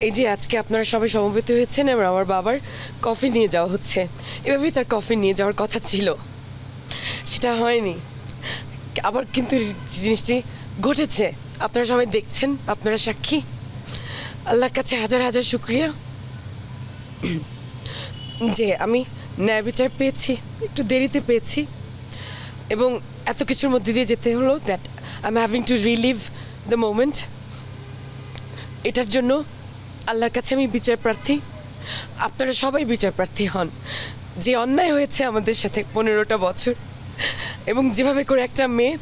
এই যে আজকে আপনারা সবাই সমবেত হয়েছেন এবং আমার বাবার কফি নিয়ে যাওয়া হচ্ছে। এভাবেই তার কফি নিয়ে যাওয়ার কথা ছিল, সেটা হয়নি। আবার কিন্তু জিনিসটি ঘটেছে, আপনারা সবাই দেখছেন, আপনারা সাক্ষী। আল্লাহর কাছে হাজার হাজার শুকরিয়া যে আমি ন্যায় বিচার পেয়েছি, একটু দেরিতে পেয়েছি এবং এত কিছুর মধ্যে দিয়ে যেতে হলো। That I am having to relive the moment. এটার জন্য আল্লাহর কাছে আমি বিচার প্রার্থী, আপনারা সবাই বিচার প্রার্থী হন। যে অন্যায় হয়েছে আমাদের সাথে 15টা বছর, এবং যেভাবে করে একটা মেয়ে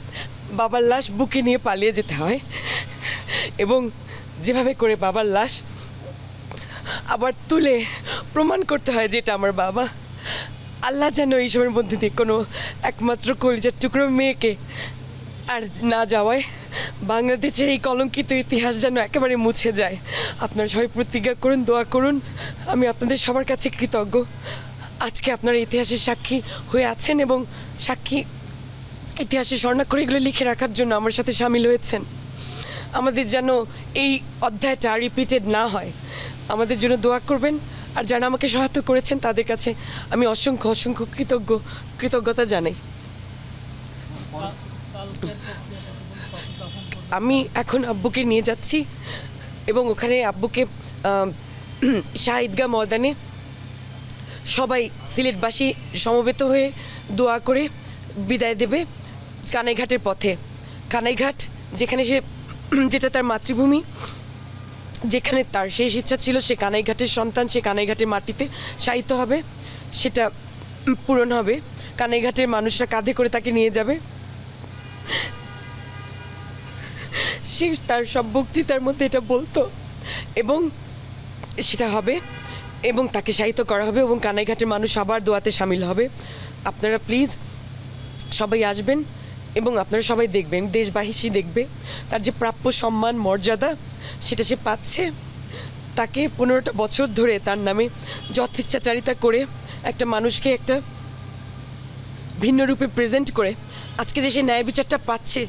বাবার লাশ বুকে নিয়ে পালিয়ে যেতে হয়, এবং যেভাবে করে বাবার লাশ আবার তুলে প্রমাণ করতে হয় যে এটা আমার বাবা। আল্লাহ যেন এইসবের মধ্যে দিয়ে কোনো একমাত্র কলিজার টুকরো মেয়েকে আর না যাওয়ায় বাংলাদেশের এই কলঙ্কিত ইতিহাস যেন একেবারে মুছে যায়। আপনারা সবাই প্রতিজ্ঞা করুন, দোয়া করুন। আমি আপনাদের সবার কাছে কৃতজ্ঞ। আজকে আপনারা ইতিহাসের সাক্ষী হয়ে আছেন এবং সাক্ষী ইতিহাসে স্বর্ণাক্ষরে এগুলো লিখে রাখার জন্য আমার সাথে সামিল হয়েছেন। আমাদের যেন এই অধ্যায়টা রিপিটেড না হয়, আমাদের জন্য দোয়া করবেন। আর যারা আমাকে সহায়তা করেছেন তাদের কাছে আমি অসংখ্য অসংখ্য কৃতজ্ঞতা জানাই। আমি এখন আব্বুকে নিয়ে যাচ্ছি এবং ওখানে আব্বুকে শাহ ঈদগাহ ময়দানে সবাই সিলেটবাসী সমবেত হয়ে দোয়া করে বিদায় দেবে কানাইঘাটের পথে। কানাইঘাট যেখানে সে, যেটা তার মাতৃভূমি, যেখানে তার শেষ ইচ্ছা ছিল সে কানাইঘাটের সন্তান, সে কানাইঘাটের মাটিতে শায়িত হবে, সেটা পূরণ হবে। কানাইঘাটের মানুষরা কাঁধে করে তাকে নিয়ে যাবে, সে তার সব বক্তৃতার মধ্যে এটা বলতো এবং সেটা হবে এবং তাকে শায়িত করা হবে এবং কানাইঘাটের মানুষ আবার দোয়াতে সামিল হবে। আপনারা প্লিজ সবাই আসবেন এবং আপনারা সবাই দেখবেন, দেশবাসী দেখবে তার যে প্রাপ্য সম্মান মর্যাদা সেটা সে পাচ্ছে। তাকে 15টা বছর ধরে তার নামে যথেচ্ছাচারিতা করে একটা মানুষকে একটা ভিন্ন রূপে প্রেজেন্ট করে আজকে যে সে ন্যায় বিচারটা পাচ্ছে,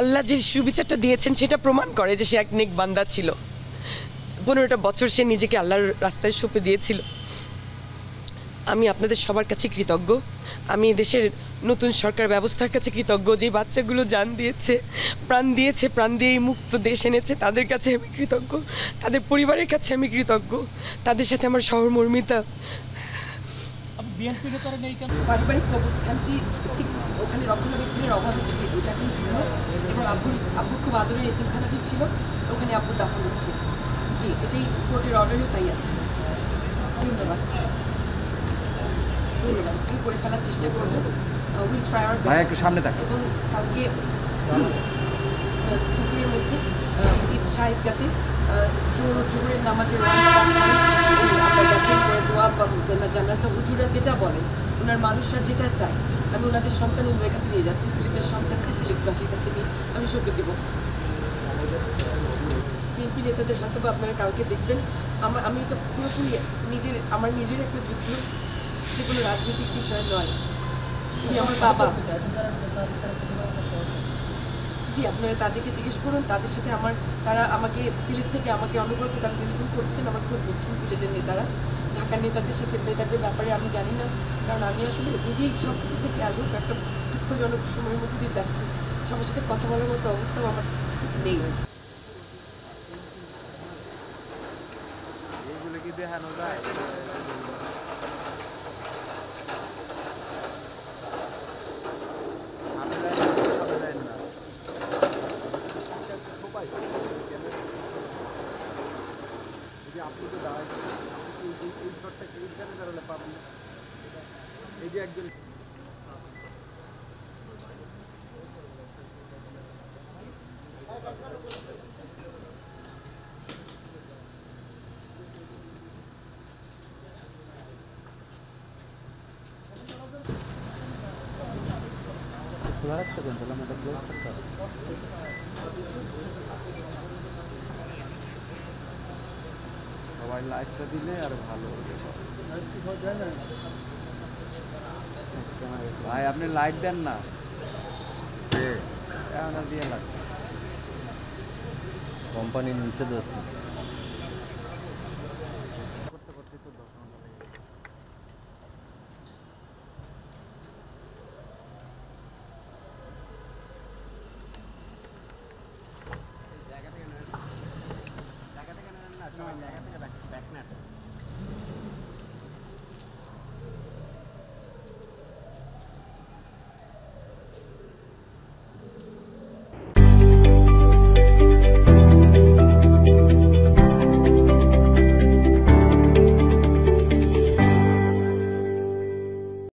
আল্লাহ যে সুবিচারটা দিয়েছেন সেটা প্রমাণ করে যে সে এক নেক বান্দা ছিল। 15টা বছর সে নিজেকে আল্লাহর রাস্তায় সঁপে দিয়েছিল। আমি আপনাদের সবার কাছে কৃতজ্ঞ। আমি দেশের নতুন সরকার ব্যবস্থার কাছে কৃতজ্ঞ, যে বাচ্চাগুলো জান দিয়েছে, প্রাণ দিয়েছে, প্রাণ দিয়ে এই মুক্ত দেশ এনেছে, তাদের কাছে আমি কৃতজ্ঞ। তাদের পরিবারের কাছে আমি কৃতজ্ঞ। তাদের সাথে আমার সহমর্মিতা। পারিবারিক অবস্থানটি ঠিক ওখানে রক্ষণাবেক্ষণের অভাবে এটাকেই ছিল এবং আব্বু খুব আদরের এতিমখানাটি ছিল, ওখানে আব্বু দাফন হচ্ছে। জি, এটাই কোর্টের অর্ডারও তাই আছে। ধন্যবাদ ধন্যবাদ। আমি করে ফেলার চেষ্টা করবো, উইল ট্রাই আওয়ার বেস্ট। একটু সামনে থাক। এবং কালকে দুপুরের মধ্যে শাহ ঈদগাতে জোহরের নামাজের দোয়া বা জানাজা হুজুরা যেটা বলেন, ওনার মানুষরা যেটা চায়, আমি ওনাদের সন্তান ওদের কাছে নিয়ে যাচ্ছি। সিলেটের সন্তানকে সিলেটবাসীর কাছে নিয়ে আমি শোকে দেবো। বিএনপি নেতাদের হয়তো বা আপনারা কালকে দেখবেন। আমি এটা পুরোপুরি আমার নিজের একটা যুদ্ধ, যে কোনো রাজনৈতিক বিষয় নয়। উনি আমার বাবা। জি, আপনারা তাদেরকে জিজ্ঞেস করুন, তাদের সাথে তারা আমাকে সিলেট থেকে আমাকে অনবরত তারা টেলিফোন করছেন, আমার খোঁজ নিচ্ছেন সিলেটের নেতারা। ঢাকার নেতাদের ব্যাপারে আমি জানি না, কারণ আমি আসলে নিজেই সব কিছু থেকে আগ্রহ একটা দুঃখজনক সময়ের মধ্যে দিয়ে যাচ্ছি। সবার সাথে কথা বলার মতো অবস্থাও আমার নেই। দেখানো যায় আপনি তো দাঁড়ায় এই শটটা এইখানে দাঁড়ালে পাবেন না। এই যে একজন সবাই লাইটটা দিলে আর ভালো হবে। ভাই আপনি লাইট দেন না, দিয়ে লাগবে, কোম্পানির নিষেধ আছে।